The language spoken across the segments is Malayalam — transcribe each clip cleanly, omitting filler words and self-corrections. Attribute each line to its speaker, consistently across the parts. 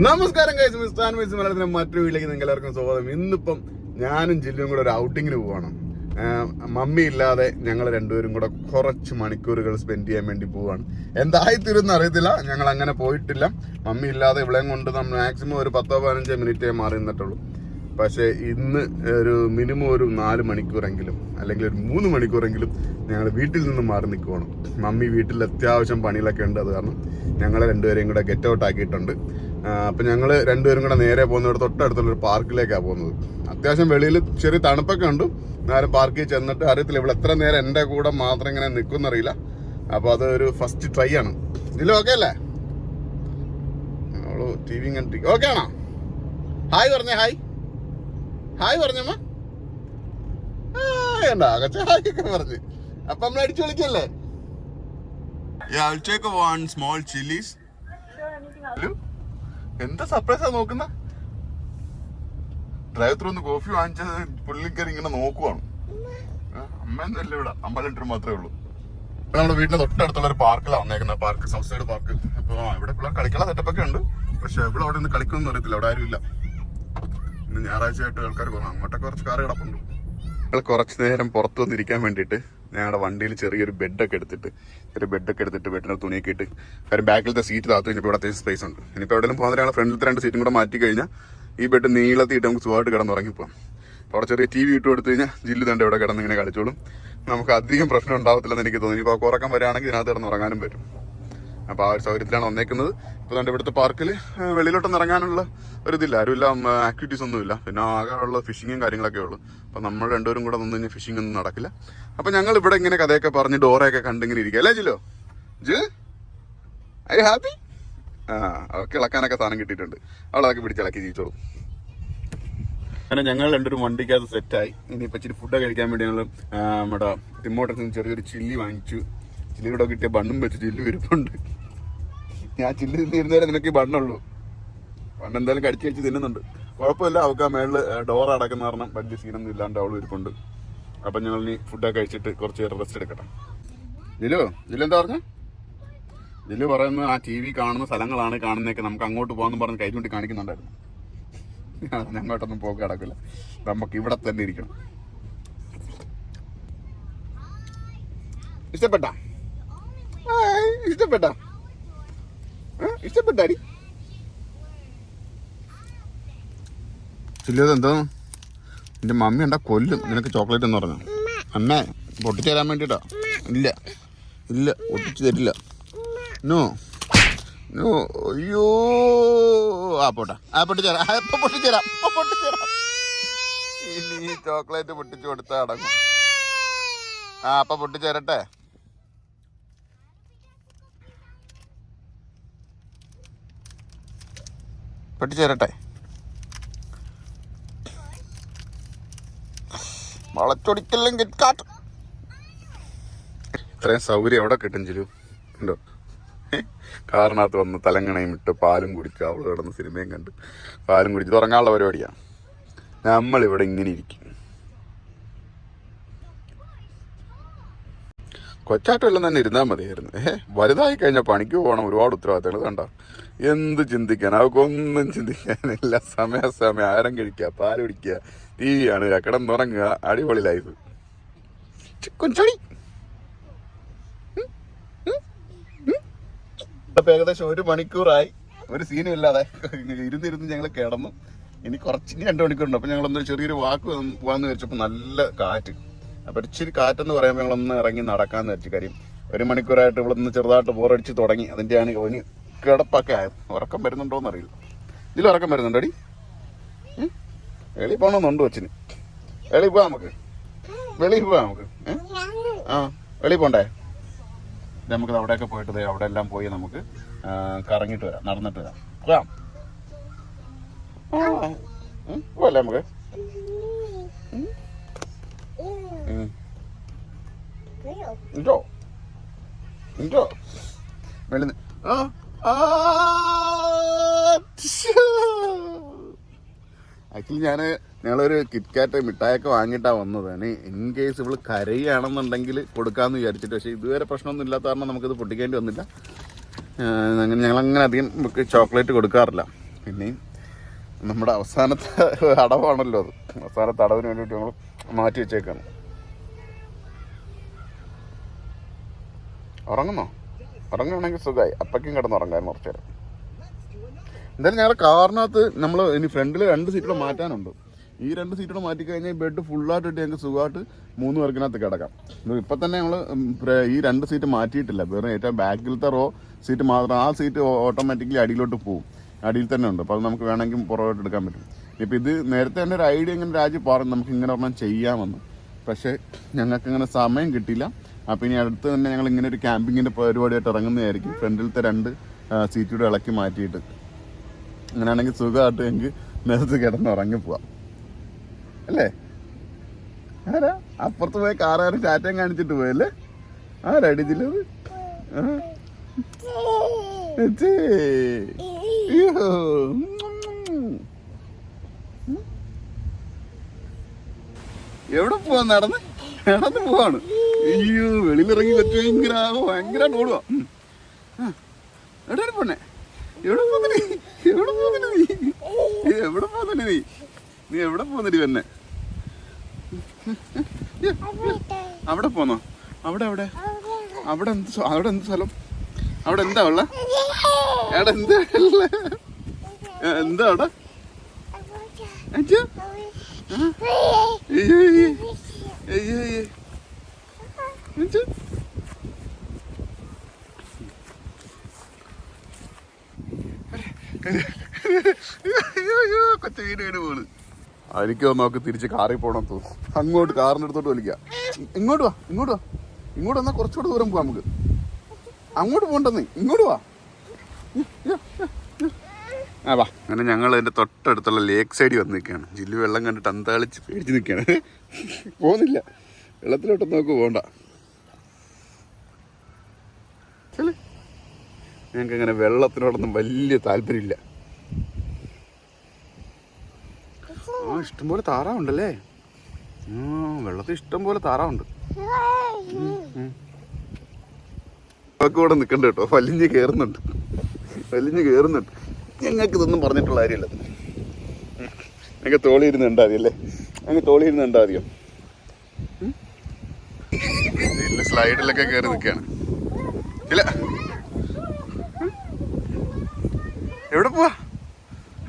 Speaker 1: നമസ്കാരം ഗൈസ്, മിസ്റ്റാൻ മിസ് മലയാളത്തിന്റെ മറ്റൊരു വീട്ടിലേക്ക് നിങ്ങൾക്ക് എല്ലാവർക്കും സ്വാഗതം. ഇന്നിപ്പം ഞാനും ജില്ലുവും കൂടെ ഒരു ഔട്ടിങ്ങിന് പോവാണ്. മമ്മി ഇല്ലാതെ ഞങ്ങൾ രണ്ടുപേരും കൂടെ കുറച്ച് മണിക്കൂറുകൾ സ്പെൻഡ് ചെയ്യാൻ വേണ്ടി പോവാണ്. എന്തായിത്തീരുമെന്ന് അറിയത്തില്ല, ഞങ്ങൾ അങ്ങനെ പോയിട്ടില്ല. മമ്മി ഇല്ലാതെ ഇവിടെയും കൊണ്ട് നമ്മൾ മാക്സിമം ഒരു 10-15 മിനിറ്റേ മാറി നിന്നിട്ടുള്ളൂ. പക്ഷേ ഇന്ന് ഒരു മിനിമം ഒരു 4 മണിക്കൂറെങ്കിലും അല്ലെങ്കിൽ ഒരു 3 മണിക്കൂറെങ്കിലും ഞങ്ങൾ വീട്ടിൽ നിന്ന് മാറി നിൽക്കുവാണ്. മമ്മി വീട്ടിൽ അത്യാവശ്യം പണികളൊക്കെ ഉണ്ട്. അത് കാരണം ഞങ്ങളെ രണ്ടുപേരെയും കൂടെ ഗെറ്റ് ഔട്ട് ആക്കിയിട്ടുണ്ട്. അപ്പം ഞങ്ങൾ രണ്ടുപേരും കൂടെ നേരെ പോകുന്നവിടെ തൊട്ടടുത്തുള്ളൊരു പാർക്കിലേക്കാണ് പോകുന്നത്. അത്യാവശ്യം വെളിയിൽ ചെറിയ തണുപ്പൊക്കെ ഉണ്ട്. നേരെ പാർക്കിൽ ചെന്നിട്ട് അറിയത്തില്ല ഇവിടെ എത്ര നേരം എൻ്റെ കൂടെ മാത്രം ഇങ്ങനെ നിൽക്കുമെന്നറിയില്ല. അപ്പോൾ അതൊരു ഫസ്റ്റ് ട്രൈ ആണ്. ഇതിലും ഓക്കെ അല്ലേ? അവള് ടി വി കണ്ടി ഓക്കെ ആണോ? ഹായ് പറഞ്ഞേ, ഹായ് ഹായ് പറഞ്ഞമ്മ. ഹായ് ഒക്കെ പറഞ്ഞ് അപ്പൊ നമ്മൾ അടിച്ചു വിളിക്കല്ലേ? Small chillies. എന്താ സർപ്രൈസാ നോക്കുന്ന? ഡ്രൈവ് ത്രൂ ഒന്ന് കോഫി വാങ്ങിച്ചത് പുള്ളിക്കാരി ഇങ്ങനെ നോക്കുവാണ്. അമ്മ എന്തല്ല ഇവിടെ 50 ലിറ്റർ മാത്രമേ ഉള്ളൂ. ഇപ്പൊ നമ്മുടെ വീടിന്റെ തൊട്ടടുത്തുള്ള ഒരു പാർക്കിലാണ് വന്നേക്കുന്നത്. Park south side park. അപ്പൊ ഇവിടെ പിള്ളേർ കളിക്കാനുള്ള സെറ്റപ്പൊക്കെ ഉണ്ട്. പക്ഷെ ഇവിടെ അവിടെ നിന്ന് കളിക്കുമെന്ന് അറിയത്തില്ല, അവിടെ ആരും ഇല്ല. ഇന്ന് ഞായറാഴ്ച ആയിട്ട് ആൾക്കാർ പോകും. അങ്ങോട്ടൊക്കെ കുറച്ച് കാറ് കിടപ്പുണ്ട്. ഞങ്ങൾ കുറച്ച് നേരം പുറത്തു വന്നിരിക്കാൻ വേണ്ടിയിട്ട് ഞങ്ങളുടെ വണ്ടിയിൽ ചെറിയൊരു ബെഡൊക്കെ എടുത്തിട്ട് ബെഡിന് തുണിയൊക്കെ ഇട്ട്, കാര്യം ബാക്കിലത്തെ സീറ്റ് താത്തു കഴിഞ്ഞപ്പോൾ ഇവിടെ അത്യാവശ്യം സ്പേസ് ഉണ്ട്. ഇനിയിപ്പോൾ എവിടെയും പോകുന്ന ഞങ്ങൾ ഫ്രണ്ടിലത്തെ 2 സീറ്റും കൂടെ മാറ്റി കഴിഞ്ഞാൽ ഈ ബെഡ് നീളത്തിയിട്ട് നമുക്ക് സുഖമായിട്ട് കിടന്നുറങ്ങിപ്പോകാം. അപ്പോൾ അവിടെ ചെറിയ TV ഇട്ട് കൊടുത്തു കഴിഞ്ഞാൽ ജില്ല് തണ്ട് ഇവിടെ കിടന്ന് ഇങ്ങനെ കളിച്ചോളും. നമുക്ക് അധികം പ്രശ്നം ഉണ്ടാവത്തില്ലെന്ന് എനിക്ക് തോന്നി. ഇപ്പോൾ ഉറക്കം വരികയാണെങ്കിൽ ഇതിനകത്ത് കിടന്ന് ഉറങ്ങാനും പറ്റും. അപ്പോൾ ആ ഒരു സൗകര്യത്തിലാണ് വന്നേക്കുന്നത്. ഇപ്പോൾ തന്നെ ഇവിടുത്തെ പാർക്കിൽ വെളിയിലോട്ടൊന്നും ഇറങ്ങാനുള്ള ഒരിതില്ല, ആരുമില്ല, ആക്ടിവിറ്റീസ് ഒന്നുമില്ല. പിന്നെ ആകെ ഉള്ള ഫിഷിങ്ങും കാര്യങ്ങളൊക്കെ ഉള്ളൂ. അപ്പോൾ നമ്മൾ രണ്ടുപേരും കൂടെ നിന്ന് കഴിഞ്ഞാൽ ഫിഷിംഗ് ഒന്നും നടക്കില്ല. അപ്പോൾ ഞങ്ങൾ ഇവിടെ ഇങ്ങനെ കഥയൊക്കെ പറഞ്ഞ് ഡോറയൊക്കെ കണ്ടിങ്ങനെ ഇരിക്കുക അല്ലേ ജില്ലോ? I happy? അവൾക്ക് ഇളക്കാനൊക്കെ സാധനം കിട്ടിയിട്ടുണ്ട്. അവളതൊക്കെ പിടിച്ചിളക്കി ജീവിച്ചോളൂ. അങ്ങനെ ഞങ്ങൾ രണ്ടൊരു വണ്ടിക്കകത്ത് സെറ്റായി. ഇനിയിപ്പോൾ ഇച്ചിരി ഫുഡ് കഴിക്കാൻ വേണ്ടി ഞങ്ങൾ നമ്മുടെ ടിമോട്ടത്തിൽ നിന്ന് ചെറിയൊരു ചില്ലി വാങ്ങിച്ചു. ചില്ലിയുടെ കിട്ടിയ ബണ്ണും വെച്ച് ചില്ലി വിരിപ്പുണ്ട്. ഞാൻ ചില്ലി തിന്നിരുന്നേരെ നിനക്ക് ഈ ബണ്ണുള്ളൂ. ബണ്ണ് എന്തായാലും കടിച്ചു കഴിച്ച് തിന്നുന്നുണ്ട്. കുഴപ്പമില്ല, അവൾക്ക് ആ മേളിൽ ഡോർ അടക്കുന്ന കാരണം വലിയ സീനൊന്നും ഇല്ലാണ്ട് അവൾ ഇരിപ്പുണ്ട്. അപ്പം ഞങ്ങൾ ഇനി ഫുഡൊക്കെ കഴിച്ചിട്ട് കുറച്ച് നേരം റെസ്റ്റ് എടുക്കട്ടെ. ജില്ലു എന്താ പറഞ്ഞു? ജില്ലു പറയുന്നത് ആ TV കാണുന്ന സ്ഥലങ്ങളാണ് കാണുന്നതൊക്കെ, നമുക്ക് അങ്ങോട്ട് പോകാമെന്ന് പറഞ്ഞ് കൈ ചൂണ്ടി കാണിക്കുന്നുണ്ടായിരുന്നു. അങ്ങോട്ടൊന്നും പോക്ക് കിടക്കില്ല, നമുക്ക് ഇവിടെ തന്നെ ഇരിക്കണം. ഇഷ്ടപ്പെട്ടാടി ചില്ലത് എന്തോ എന്റെ മമ്മി ഉണ്ടാ കൊല്ലും നിനക്ക് ചോക്ലേറ്റ് എന്ന് പറഞ്ഞു. അമ്മേ പൊട്ടിച്ചു തരാൻ വേണ്ടിട്ടാ? ഇല്ല പൊട്ടിച്ചു തരില്ല. നോ അയ്യോ. പൊട്ടിച്ചേരാം. ഇനി ചോക്ലേറ്റ് പൊട്ടിച്ചു കൊടുത്താ അടങ്ങും. അപ്പൊ പൊട്ടിച്ചേരട്ടെ. വളച്ചൊടിക്കെല്ലാം കിട്ടാട്ട്. ഇത്രയും സൗകര്യം എവിടെ കിട്ടും ജിലു? ഉണ്ടോ? കാറിനകത്ത് വന്ന് തലങ്ങണയും ഇട്ട് പാലും കുടിക്കുക, അവള് കിടന്ന് സിനിമയും കണ്ട് പാലും കുടിച്ച് തുടങ്ങാനുള്ള പരിപാടിയാണ്. നമ്മളിവിടെ ഇങ്ങനെ ഇരിക്കും. കൊച്ചാട്ടമെല്ലാം തന്നെ ഇരുന്നാൽ മതിയായിരുന്നു. വലുതായി കഴിഞ്ഞാൽ പണിക്ക് പോകണം, ഒരുപാട് ഉത്തരവാദിത്തങ്ങൾ. കണ്ട എന്ത് ചിന്തിക്കാൻ, അവർക്കൊന്നും ചിന്തിക്കാനില്ല. സമയാസമയം ആഹാരം കഴിക്കുക, പാല് കുടിക്കുക, TV കാണുക, കിടന്നുറങ്ങുക, അടിപൊളി ലൈഫ്. കൊഞ്ചടി ഇപ്പം ഏകദേശം 1 മണിക്കൂറായി, ഒരു സീനും ഇല്ലാതെ ഇരുന്നിരുന്ന് ഞങ്ങൾ കിടന്നു. ഇനി 2 മണിക്കൂറുണ്ട്. അപ്പം ഞങ്ങളൊന്ന് ചെറിയൊരു വാക്ക് പോകാമെന്ന് വിചാരിച്ചപ്പോൾ നല്ല കാറ്റ്. അപ്പം ഇച്ചിരി കാറ്റെന്ന് പറയുമ്പോൾ ഞങ്ങളൊന്ന് ഇറങ്ങി നടക്കാമെന്ന് വെച്ചു. കാര്യം 1 മണിക്കൂറായിട്ട് ഇവിടെ നിന്ന് ചെറുതായിട്ട് ബോറടിച്ച് തുടങ്ങി. അതിൻ്റെയാണ് അവന് കിടപ്പൊക്കെ ആയത്. ഉറക്കം വരുന്നുണ്ടോയെന്ന് അറിയില്ല. ഇതിൽ ഉറക്കം വരുന്നുണ്ടോടി? വെളിയിൽ പോകണമെന്നുണ്ട് കൊച്ചിന്. വെളിയിൽ പോവാം നമുക്ക്. വെളിയിൽ പോണ്ടേ? നമുക്ക് അവിടെയൊക്കെ പോയിട്ട് അവിടെ എല്ലാം പോയി നമുക്ക് കറങ്ങിയിട്ട് വരാം, നടന്നിട്ട് വരാം. പോവല്ലേ നമുക്ക്? എന്തോ വെളിന്ന് ആക്ച്വലി ഞങ്ങളൊരു കിറ്റ്കാറ്റ് മിഠായൊക്കെ വാങ്ങിയിട്ടാണ് വന്നത്. ഇൻ കേസ് ഇവള് കരയുകയാണെന്നുണ്ടെങ്കിൽ കൊടുക്കാമെന്ന് വിചാരിച്ചിട്ട്. പക്ഷേ ഇതുവരെ പ്രശ്നമൊന്നും ഇല്ലാത്ത കാരണം നമുക്കിത് പൊട്ടിക്കേണ്ടി വന്നില്ല. അങ്ങനെ ഞങ്ങളങ്ങനെ അധികം ചോക്ലേറ്റ് കൊടുക്കാറില്ല. പിന്നെയും നമ്മുടെ അവസാനത്തെ അടവാണല്ലോ അത്. അവസാനത്തെ അടവിന് വേണ്ടിയിട്ട് നമ്മൾ മാറ്റി വെച്ചേക്കാണ്. ഉറങ്ങുന്നോ? ഉറങ്ങുകയാണെങ്കിൽ സുഖമായി, അപ്പയ്ക്കും കിടന്നുറങ്ങാൻ കുറച്ച് നേരം. എന്തായാലും ഞങ്ങളുടെ കാറിനകത്ത് നമ്മൾ ഇനി ഫ്രണ്ടിൽ 2 സീറ്റുകൾ മാറ്റാനുണ്ട്. ഈ 2 സീറ്റുകൾ മാറ്റിക്കഴിഞ്ഞാൽ ബെഡ് ഫുള്ളായിട്ട് ഞങ്ങൾക്ക് സുഖമായിട്ട് 3 പേർക്കിനകത്ത് കിടക്കാം. ഇപ്പം തന്നെ ഞങ്ങൾ ഈ 2 സീറ്റ് മാറ്റിയിട്ടില്ല, വേറെ ഏറ്റവും ബാക്കിലത്തെ സീറ്റ് മാത്രം. ആ സീറ്റ് ഓട്ടോമാറ്റിക്കലി അടിയിലോട്ട് പോകും, അടിയിൽ തന്നെ ഉണ്ട്. അപ്പോൾ അത് നമുക്ക് വേണമെങ്കിൽ പുറകോട്ട് എടുക്കാൻ പറ്റും. ഇപ്പം ഇത് നേരത്തെ തന്നെ ഒരു ഐഡിയ ഇങ്ങനെ രാജു പറഞ്ഞു നമുക്ക് ഇങ്ങനെ ഒരെണ്ണം ചെയ്യാമെന്ന്. പക്ഷേ ഞങ്ങൾക്ക് ഇങ്ങനെ സമയം കിട്ടിയില്ല. അപ്പം ഇനി അടുത്ത് തന്നെ ഞങ്ങൾ ഇങ്ങനെ ഒരു ക്യാമ്പിങ്ങിൻ്റെ പരിപാടിയായിട്ട് ഇറങ്ങുന്നതായിരിക്കും. ഫ്രണ്ടിലത്തെ 2 സീറ്റുകൂടെ ഇളക്കി മാറ്റിയിട്ട് അങ്ങനെയാണെങ്കിൽ സുഖമായിട്ട് ഞങ്ങൾക്ക് നേരത്തെ കിടന്ന് ഉറങ്ങി പോവാം അല്ലേ? ആരാ അപ്പുറത്ത് പോയ കാറുകാരൻ ടാറ്റയും കാണിച്ചിട്ട് പോയല്ലേ? ആരടിച്ചില്ലത്? എവിടെ പോവാ? നടന്ന് പോവാണ്. അയ്യോ, വെളിയിലിറങ്ങി പറ്റുമോ? ഭയങ്കര ഓടുവാ. എവിടെ പോണേ? എവിടെ പോകുന്നില്ല? എവിടെ പോകുന്നില്ല നീ? എവിടെ പോകുന്നില്ല നീ? നീ എവിടെ പോകുന്നില്ല തന്നെ? അവിടെ പോന്നോ? അവിടെ എന്ത് സ്ഥലം? അവിടെ എന്താ ഉള്ള? എടാ എന്താ അവിടെ? കൊച്ച വീട് പോണ്. എനിക്കോ നോക്ക് തിരിച്ച് കാറിൽ പോകണം തോന്നുന്നു. അങ്ങോട്ട് കാറിൻ്റെ അടുത്തോട്ട് വലിക്കാം. ഇങ്ങോട്ട് വാ. ഇങ്ങോട്ട് വന്നാൽ കുറച്ചുകൂടെ ദൂരം പോവാം നമുക്ക്. അങ്ങോട്ട് പോകണ്ടെന്ന്, ഇങ്ങോട്ട് വാ. വാ. അങ്ങനെ ഞങ്ങൾ അതിൻ്റെ തൊട്ടടുത്തുള്ള ലേക്ക് സൈഡിൽ വന്ന് നിൽക്കുകയാണ്. ജില്ലു വെള്ളം കണ്ടിട്ട് അന്താളിച്ച് പേടിച്ച് നിൽക്കുകയാണ്. പോകുന്നില്ല, വെള്ളത്തിലോട്ടൊന്നും നോക്ക് പോകണ്ട. ഞങ്ങൾക്ക് അങ്ങനെ വെള്ളത്തിനോടൊന്നും വലിയ താല്പര്യമില്ല. ഇഷ്ടംപോലെ താറാവുണ്ടല്ലേ? വെള്ളത്തിൽ ഇഷ്ടംപോലെ താറാവുണ്ട്. കൂടെ നിൽക്കണ്ട കേട്ടോ, വലിഞ്ഞ് കയറുന്നുണ്ട്. ഞങ്ങൾക്ക് ഇതൊന്നും പറഞ്ഞിട്ടുള്ള കാര്യമില്ല. ഞങ്ങൾക്ക് തോളിയിരുന്ന് കണ്ടാൽ മതിയല്ലേ? മതിയോ? സ്ലൈഡിലൊക്കെ കയറി നിൽക്കുകയാണ്. ഇല്ല, എവിടെ പോവാ?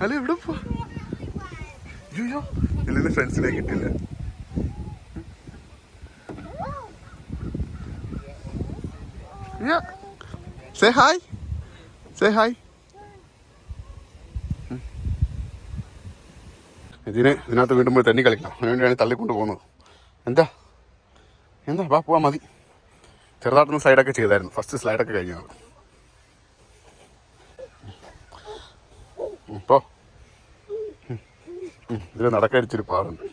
Speaker 1: ഹലോ, എവിടെ പോവാ? അയ്യോ, ഇതിൻ്റെ ഫ്രണ്ട്സിനെ കിട്ടില്ല. Say hi. ഇതിനകത്ത് വീണ്ടും പോയി തന്നെ കളിക്കണം. അതിനുവേണ്ടിയാണ് തള്ളിക്കൊണ്ട് പോകുന്നത്. എന്താ വാ, പോവാൻ മതി. ചെറുതായിട്ടൊന്ന് സ്ലൈഡൊക്കെ ചെയ്തായിരുന്നു. ഫസ്റ്റ് സ്ലൈഡൊക്കെ കഴിഞ്ഞതാണ്. ഇപ്പോൾ ഇതിൽ നടക്കടിച്ചൊരു പാടുണ്ട്.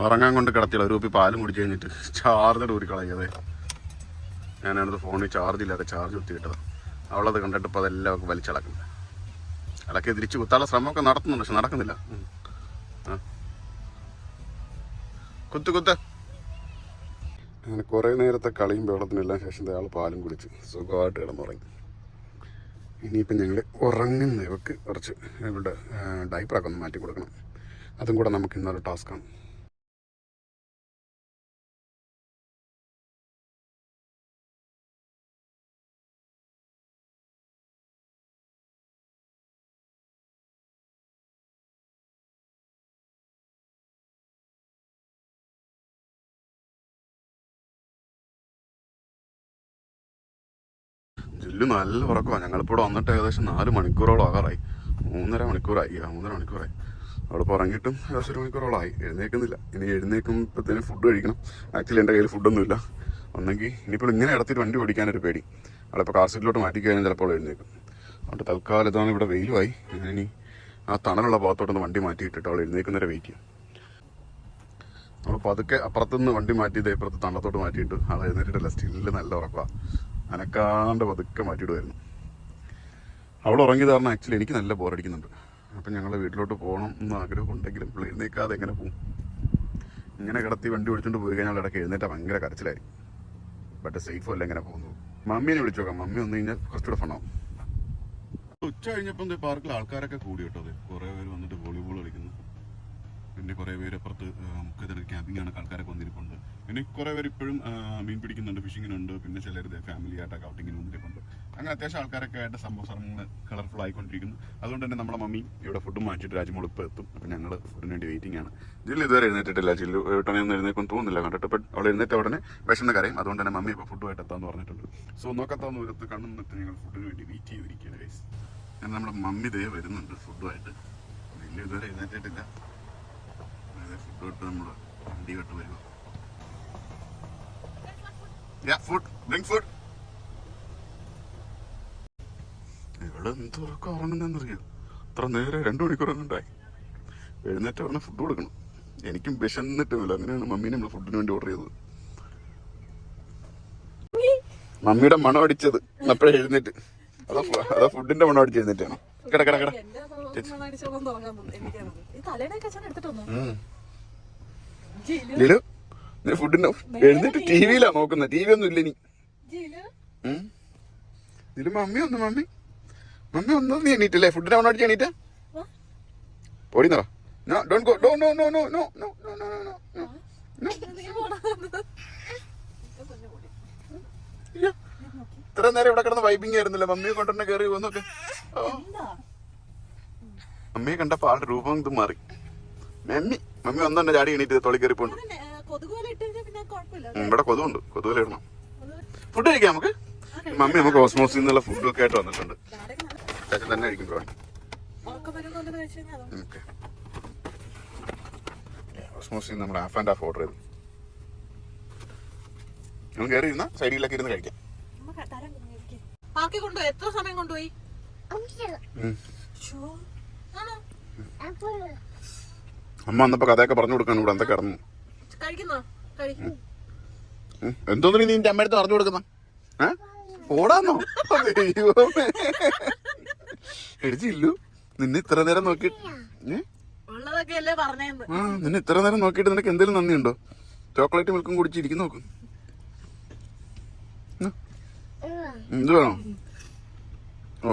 Speaker 1: ഉറങ്ങാൻ കൊണ്ട് കിടത്തില്ല. ഒരു കുപ്പി പാലും കുടിച്ച് കഴിഞ്ഞിട്ട് ചാർജർ ഊരി കളയാതെ. ഞാനാണത് ഫോണിൽ ചാർജ് ഇല്ലാതെ ചാർജ് കുത്തിയിട്ടത്. അവളത് കണ്ടിട്ട് ഇപ്പോൾ അതെല്ലാം വലിച്ചടക്കുന്നത്. ഇടയ്ക്ക് തിരിച്ച് കുത്താനുള്ള ശ്രമമൊക്കെ നടത്തുന്നുണ്ട്, പക്ഷെ നടക്കുന്നില്ല. കുത്ത് അങ്ങനെ കുറേ നേരത്തെ കളിയും വെള്ളത്തിനെല്ലാം ശേഷം അയാൾ പാലും കുടിച്ച് സുഖമായിട്ട് കിടന്നുറങ്ങി. ഇനിയിപ്പം ഞങ്ങൾ ഉറങ്ങുന്ന ഇവക്ക് കുറച്ച് ഇവിടെ ഡൈപ്പറൊക്കെ ഒന്ന് മാറ്റി കൊടുക്കണം. അതും കൂടെ നമുക്ക് ഇന്നൊരു ടാസ്ക്കാണ്. ജില്ലു നല്ല ഉറക്കമാണ്. ഞങ്ങളിപ്പോൾ ഇവിടെ വന്നിട്ട് ഏകദേശം 4 മണിക്കൂറോളം ആകാറായി. 3.5 മണിക്കൂറായി. അവിടെ ഉറങ്ങിയിട്ടും ഏകദേശം 1 മണിക്കൂറോളമായി. എഴുന്നേൽക്കുന്നില്ല. ഇനി എഴുന്നേൽക്കുമ്പോഴത്തേനും ഫുഡ് കഴിക്കണം. ആക്ച്വലി എൻ്റെ കയ്യിൽ ഫുഡൊന്നുമില്ല. ഒന്നെങ്കിൽ ഇനിയിപ്പോൾ ഇങ്ങനെ ഇടത്തിട്ട് വണ്ടി ഓടിക്കാനൊരു പേടി. അവളിപ്പോൾ കാർ സീറ്റിലോട്ട് മാറ്റി കഴിഞ്ഞാൽ ചിലപ്പോൾ എഴുന്നേൽക്കും. അതുകൊണ്ട് തൽക്കാലം ഇതാണ് ഇവിടെ വെയിലുമായി. ഞാനിനി ആ തണലുള്ള ഭാഗത്തോട്ടൊന്ന് വണ്ടി മാറ്റിയിട്ടിട്ട് അവൾ എഴുന്നേൽക്കുന്നവരെ വെയിറ്റ് ചെയ്യും. നമ്മൾ പതുക്കെ അപ്പുറത്തുനിന്ന് വണ്ടി മാറ്റിയത് ഇപ്പുറത്ത് തണലത്തോട്ട് മാറ്റിയിട്ട് അത് എഴുന്നേറ്റിട്ടല്ല, സ്റ്റില്ല് നല്ല ഉറക്കമാണ്. അനക്കാണ്ട് പതുക്കെ മാറ്റിയിടുമായിരുന്നു. അവൾ ഉറങ്ങിയത് കാരണം ആക്ച്വലി എനിക്ക് നല്ല ബോറടിക്കുന്നുണ്ട്. അപ്പം ഞങ്ങളുടെ വീട്ടിലോട്ട് പോകണം എന്ന് ആഗ്രഹം ഉണ്ടെങ്കിലും എഴുന്നേൽക്കാതെ എങ്ങനെ പോകും? ഇങ്ങനെ കിടത്തി വണ്ടി ഓടിച്ചുകൊണ്ട് പോയി കഴിഞ്ഞാൽ ഇടയ്ക്ക് എഴുന്നേറ്റാൽ ഭയങ്കര കരച്ചിലായിരിക്കും. ബട്ട് സേഫും അല്ല എങ്ങനെ പോകുന്നത്. മമ്മീനെ വിളിച്ചു നോക്കാം. മമ്മി വന്നു കഴിഞ്ഞാൽ കുറച്ചുകൂടെ ഫണ്ണാവും. ഉച്ച കഴിഞ്ഞപ്പോൾ പാർക്കിൽ ആൾക്കാരൊക്കെ കൂടി കേട്ടോ. അതെ, കുറെ പേര് വന്നിട്ട് വോളിബോൾ കളിക്കുന്നു. പിന്നെ കുറെ പേര് അപ്പുറത്ത് നമുക്ക് ക്യാമ്പിംഗ് ആണ്, ആൾക്കാരൊക്കെ വന്നിരിപ്പുണ്ട്. പിന്നെ കുറെ പേര് ഇപ്പോഴും മീൻ പിടിക്കുന്നുണ്ട്, ഫിഷിങ്ങിനുണ്ട്. പിന്നെ ചിലർ ഫാമിലി ആയിട്ടൊക്കെ ഔട്ടിങ്ങിന് വന്നിരിപ്പുണ്ട്. അങ്ങനെ അത്യാവശ്യം ആൾക്കാരൊക്കെ ആയിട്ട് സംഭവങ്ങൾ കളർഫുൾ ആയിക്കൊണ്ടിരിക്കുന്നു. അതുകൊണ്ട് തന്നെ നമ്മുടെ മമ്മി ഇവിടെ ഫുഡും വാങ്ങിച്ചിട്ട് രാജ്മോൾ ഇപ്പോൾ എത്തും. അപ്പം ഞങ്ങൾ ഫുഡിന് വേണ്ടി വെയിറ്റിംഗ് ആണ്. ജില്ലു ഇതുവരെ എഴുന്നേറ്റിട്ടില്ല. ജില്ലു ഏട്ടനെയൊന്നും എഴുന്നേക്കൊന്നും തോന്നുന്നില്ല കണ്ടിട്ട്. ഇപ്പം അവൾ എഴുന്നേറ്റ ഉടനെ വിശന്ന് കരയും. അതുകൊണ്ട് തന്നെ മമ്മി ഇപ്പോൾ ഫുഡുമായിട്ട് എത്താമെന്ന് പറഞ്ഞിട്ടുണ്ട്. സോ നോക്കത്താന്ന് ദൂരത്ത് കണ്ണു നിന്നിട്ട് ഞങ്ങൾ ഫുഡിന് വേണ്ടി വെയിറ്റ് ചെയ്തിരിക്കുകയാണ് ഗൈസ്. അങ്ങനെ നമ്മുടെ മമ്മി ദേ വരുന്നുണ്ട് ഫുഡുമായിട്ട്. ജില്ലു ഇതുവരെ എഴുന്നേറ്റിട്ടില്ല. ഫുഡ് ഇട്ട് നമ്മൾ വണ്ടി കെട്ട് വരുക. ഇവിടെ എന്തൊക്കെ ഉറങ്ങുന്നറിയോ? അത്ര നേരെ 2 മണിക്കൂർ ഉണ്ടായി. എഴുന്നേറ്റ് പറഞ്ഞ ഫുഡ് കൊടുക്കണം. എനിക്കും വിശന്നിട്ടുമില്ല. അങ്ങനെയാണ് മമ്മീനെ നമ്മൾ ഫുഡിന് വേണ്ടി ഓർഡർ ചെയ്തത്. മമ്മിയുടെ മണം അടിച്ചത് അപ്പോഴേ എഴുന്നേറ്റ്. അതാ ഫുഡിന്റെ മണം അടിച്ച് എഴുന്നേറ്റാണ്. കിട കിട കിട ജിലു, നീ ഫുഡിന്റെ എഴുന്നേറ്റ് ടി വിയിലാ നോക്കുന്നത്. ടി വി ഒന്നും ഇല്ല ഇനി. ഇതില് മമ്മി ഒന്നും നീ എണീറ്റല്ലേ? ഫുഡിന്റെ മണം അടിച്ച് എണീറ്റ പൊടിന്നോ? No, don't go. No. ഇത്ര നേരം ഇവിടെ കിടന്ന് വൈബിങ് ആയിരുന്നില്ല. മമ്മിയെ കൊണ്ടുതന്നെ കയറി വന്നൊക്കെ. മമ്മിയെ കണ്ടപ്പോ ആളുടെ രൂപം ഇത് മാറി. മമ്മി ഒന്നെ ചാടി എണീറ്റ് തൊളി കയറി പോണ്ട്. ഇവിടെ കൊതുണ്ട്. കൊതുവല ഇടണം. ഫുഡ് കഴിക്കാം നമുക്ക്. മമ്മി നമുക്ക് ഓസ്മോസിൽ നിന്നുള്ള ഫുഡൊക്കെ ആയിട്ട് വന്നിട്ടുണ്ട്. ചേച്ചൻ തന്നെ കഴിക്കും ബ്രോ. ഓസ്മോസിൽ നമ്മുടെ ഹാഫ് ആൻഡ് ഹാഫ് ഓർഡർ ചെയ്തു. നമ്മൾ കയറി ഇരുന്ന സൈഡിലൊക്കെ ഇരുന്ന് കഴിക്കാം.
Speaker 2: എത്ര സമയം കൊണ്ടുപോയി?
Speaker 1: അമ്മ വന്നപ്പോ കഥയൊക്കെ പറഞ്ഞു കൊടുക്കാൻ ഇവിടെ എന്തൊക്കെ ഇറങ്ങും. എന്തോന്നു നീ നിന്റെ അമ്മയടുത്ത് പറഞ്ഞു കൊടുക്കുന്ന? ഓടാന്നോ? എടിച്ചില്ലു നിന്നെ ഇത്ര നേരം നോക്കി നിന്നെ ഇത്ര നേരം നോക്കിയിട്ട് നിനക്ക് എന്തെങ്കിലും നന്ദിയുണ്ടോ? ചോക്ലേറ്റ് മിൽക്കും കുടിച്ചിരിക്കും നോക്കും. എന്ത് വേണോ? ഓ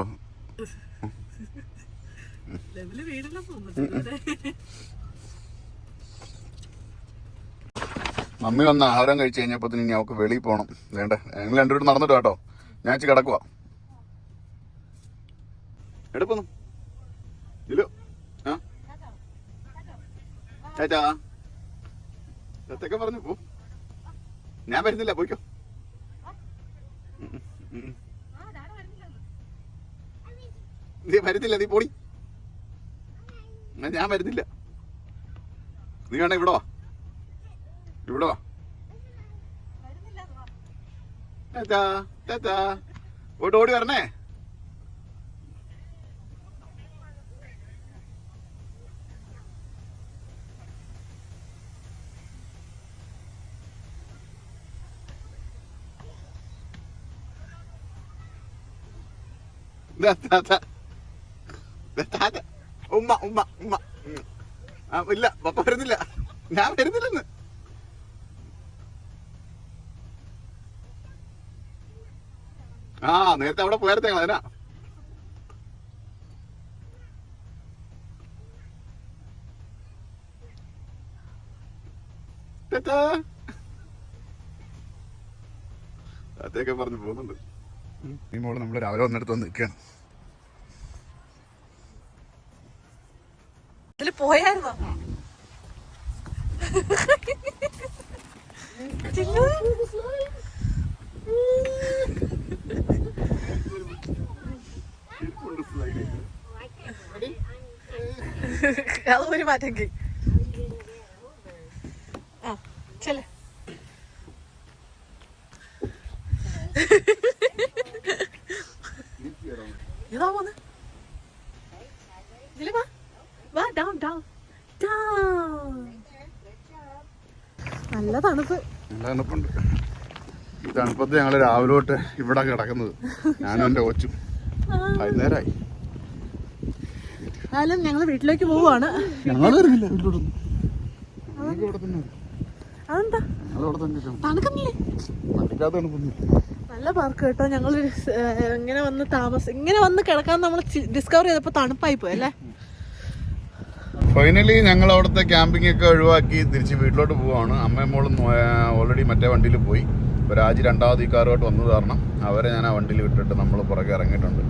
Speaker 1: മമ്മി വന്ന് ആഹാരം കഴിച്ചു കഴിഞ്ഞപ്പോ ഇനി അവൾക്ക് വെളിയിൽ പോകണം. വേണ്ട, ഞങ്ങൾ രണ്ടുപേരും നടന്നിട്ട് കേട്ടോ. ഞാൻ കിടക്കുവാ. എടുക്കുന്നു ഇല്ലോ. ചേച്ചാ ചത്തൊക്കെ പറഞ്ഞു പോ. ഞാൻ വരുന്നില്ല, പോയിക്കോ. നീ വരുന്നില്ല, നീ പോടി. ഞാൻ വരുന്നില്ല. നീ വേണ്ട ഇവിടെ വാ. ഇവിടെ വാ. പോയിട്ട് ഓടി വരണേ. ഉമ്മ ഇല്ല, പപ്പ വരുന്നില്ല. ഞാൻ വരുന്നില്ലെന്ന്. നേരത്തെ അവിടെ പോയാലത്തെ അതിനാ. അതൊക്കെ പറഞ്ഞു പോകുന്നുണ്ട്. ഈ മോള് നമ്മള് രാവിലെ വന്നിടത്ത് വന്ന് നിൽക്കുകയാണ്.
Speaker 2: പോയായിരുന്നോ? അത് ഒരു മാറ്റെങ്കിൽ ചെല്ലേ. ഇതാ പോന്ന്. നല്ല തണുപ്പ്.
Speaker 1: നല്ല തണുപ്പുണ്ട്. ഈ തണുപ്പത്ത് ഞങ്ങള് രാവിലെ തൊട്ട് ഇവിടെ കിടക്കുന്നത്. ഞാനും എന്റെ കൊച്ചും. വൈകുന്നേരമായി.
Speaker 2: ഞങ്ങള് വീട്ടിലേക്ക് പോവാണ്.
Speaker 1: ഞങ്ങള് വരുന്നില്ല വീട്ടിലോട്ടൊന്നും.
Speaker 2: അതെന്താ? തണുക്കുന്നില്ലേ?
Speaker 1: വണ്ടിക്കകത്ത് തണുപ്പൊന്നും.
Speaker 2: നല്ല പാർക്ക് കേട്ടോ. ഞങ്ങൾ ഇങ്ങനെ വന്ന് കിടക്കാൻ നമ്മൾ ഡിസ്കവർ ചെയ്തപ്പോ തണുപ്പായി പോയി അല്ലേ.
Speaker 1: ഫൈനലി ഞങ്ങൾ അവിടുത്തെ ക്യാമ്പിംഗ് ഒക്കെ ഒഴിവാക്കി തിരിച്ച് വീട്ടിലോട്ട് പോവാണ്. അമ്മയും മോളും ഓൾറെഡി മറ്റേ വണ്ടിയിൽ പോയി. ഇപ്പോൾ രാജി രണ്ടാമത് ഈ കാറുമായിട്ട് വന്നത് കാരണം അവരെ ഞാൻ ആ വണ്ടിയിൽ വിട്ടിട്ട് നമ്മൾ പുറകെ ഇറങ്ങിയിട്ടുണ്ട്.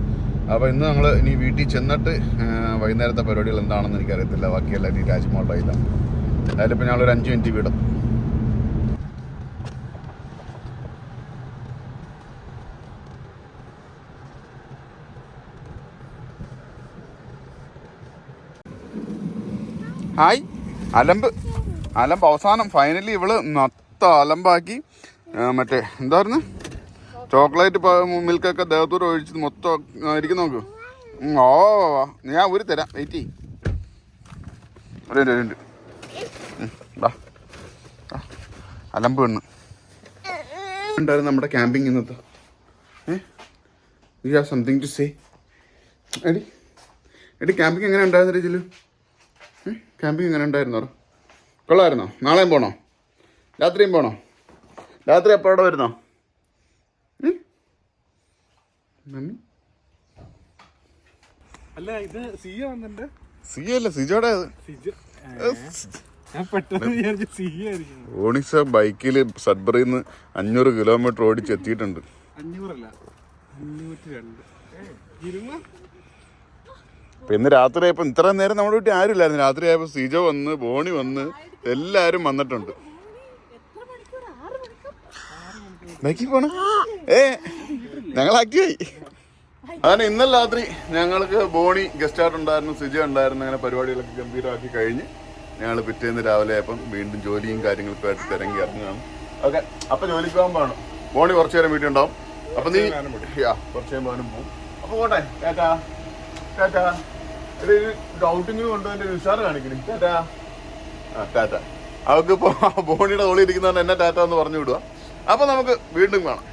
Speaker 1: അപ്പോൾ ഇന്ന് ഞങ്ങൾ ഇനി വീട്ടിൽ ചെന്നിട്ട് വൈകുന്നേരത്തെ പരിപാടികൾ എന്താണെന്ന് എനിക്കറിയത്തില്ല. ബാക്കിയെല്ലാം ഇനി രാജ്മോളുടെ കയ്യിലാണ്. അതിലിപ്പോൾ ഞങ്ങളൊരു 5 മിനിറ്റ് വിടും. ഹായ്. അലമ്പ് അവസാനം ഫൈനലി ഇവള് മൊത്തം അലമ്പാക്കി. മറ്റേ എന്തായിരുന്നു ചോക്ലേറ്റ് മിൽക്കൊക്കെ ദേഹത്തൂടെ ഒഴിച്ച് മൊത്തം ഇരിക്കും. നോക്ക്. ഓ ഞാൻ ഊരി തരാം, വെയിറ്റ് ചെയ്യും. അലമ്പ് പെണ്ണ് ഉണ്ടായിരുന്നു നമ്മുടെ ക്യാമ്പിങ് ഇന്നത്തെ. You have something to say? എടി ക്യാമ്പിങ് എങ്ങനെ ഉണ്ടായിരുന്ന രീതിയിൽ? ക്യാമ്പിങ് എങ്ങനെ ഉണ്ടായിരുന്നോ? കൊള്ളായിരുന്നോ? നാളെയും പോണോ? രാത്രിയും പോണോ? രാത്രി എപ്പോൾ അവിടെ വരുന്നോ?
Speaker 3: അല്ല ഇത് സിയ വന്നിട്ടുണ്ട്.
Speaker 1: സിയ അല്ല, സിജോടെ. ഓണിസ ബൈക്കിൽ സഡ്ബറിയിൽ നിന്ന് 500 കിലോമീറ്റർ ഓടിച്ച് എത്തിയിട്ടുണ്ട്.
Speaker 3: 500 അല്ല 502.
Speaker 1: ഇപ്പൊ ഇന്ന് രാത്രി ആയപ്പോ ഇത്ര നേരം നമ്മുടെ വീട്ടിൽ ആരും ഇല്ലായിരുന്നു. രാത്രി ആയപ്പോ സിജോ വന്ന്, ബോണി വന്ന്, എല്ലാരും വന്നിട്ടുണ്ട്. ബൈക്കിൽ പോണ ഞങ്ങൾ ആക്റ്റീവായി. അതാണ് ഇന്നലെ രാത്രി ഞങ്ങൾക്ക് ബോണി ഗസ്റ്റ് ആയിട്ട് ഉണ്ടായിരുന്നു, സിജോ ഉണ്ടായിരുന്നു. അങ്ങനെ പരിപാടികളൊക്കെ ഗംഭീരമാക്കി കഴിഞ്ഞ് ഞങ്ങൾ പിറ്റേന്ന് രാവിലെ ആയപ്പം വീണ്ടും ജോലിയും കാര്യങ്ങളൊക്കെ ആയിട്ട് തിരങ്ങി ഇറങ്ങുകയാണ്. ഓക്കെ, അപ്പൊ ജോലിക്ക് പോകാൻ പോകണം. ബോണി കുറച്ചു നേരം വീട്ടിൽ ഉണ്ടാവും. അപ്പൊ നീ കുറച്ച് കഴിയുമ്പോഴും പോകും. അപ്പൊ പോട്ടെ. ടാറ്റാ ടാറ്റാ. ഒരു ഔട്ടിങ്ങിന് കൊണ്ടുപോയി ഉഷാറ് കാണിക്കണേ. ടാറ്റാ. ടാറ്റ. അവർക്ക് ഇപ്പോൾ ബോണിയുടെ തോളി ഇരിക്കുന്നതാണ് എന്നെ ടാറ്റ എന്ന് പറഞ്ഞു വിടുക. അപ്പൊ നമുക്ക് വീണ്ടും കാണാം.